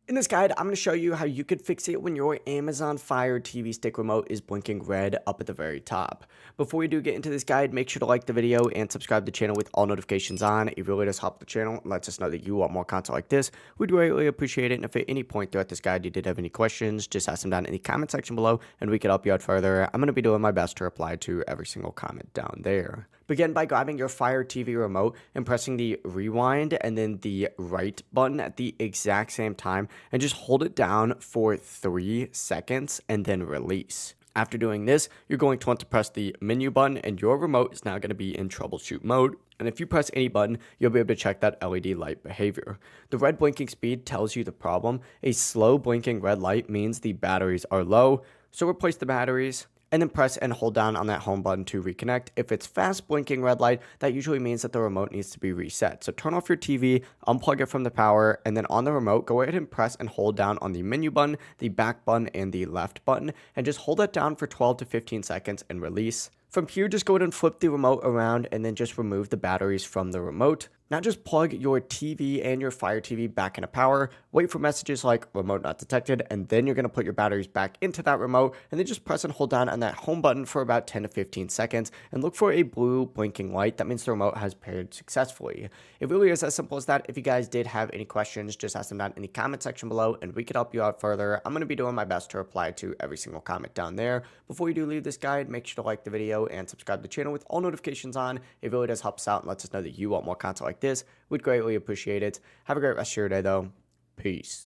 In this guide, I'm going to show you how you could fix it when your Amazon Fire TV stick remote is blinking red up at the very top. Before we do get into this guide, make sure to like the video and subscribe to the channel with all notifications on. It really does help the channel and lets us know that you want more content like this. We'd greatly appreciate it. And if at any point throughout this guide you did have any questions, just ask them down in the comment section below and we could help you out further. I'm going to be doing my best to reply to every single comment down there. Begin by grabbing your Fire TV remote and pressing the rewind and then the right button at the exact same time and just hold it down for 3 seconds and then release. After doing this, you're going to want to press the menu button and your remote is now going to be in troubleshoot mode. And if you press any button, you'll be able to check that LED light behavior. The red blinking speed tells you the problem. A slow blinking red light means the batteries are low. So replace the batteries and then press and hold down on that home button to reconnect. If it's fast blinking red light, that usually means that the remote needs to be reset. So turn off your TV, unplug it from the power, and then on the remote, go ahead and press and hold down on the menu button, the back button, and the left button, and just hold that down for 12 to 15 seconds and release. From here, just go ahead and flip the remote around and then just remove the batteries from the remote. Now just plug your TV and your Fire TV back into power, wait for messages like remote not detected, and then you're going to put your batteries back into that remote, and then just press and hold down on that home button for about 10 to 15 seconds, and look for a blue blinking light. That means the remote has paired successfully. It really is as simple as that. If you guys did have any questions, just ask them down in the comment section below, and we could help you out further. I'm going to be doing my best to reply to every single comment down there. Before you do leave this guide, make sure to like the video and subscribe to the channel with all notifications on. It really does help us out and lets us know that you want more content like this. We'd greatly appreciate it. Have a great rest of your day, though. Peace.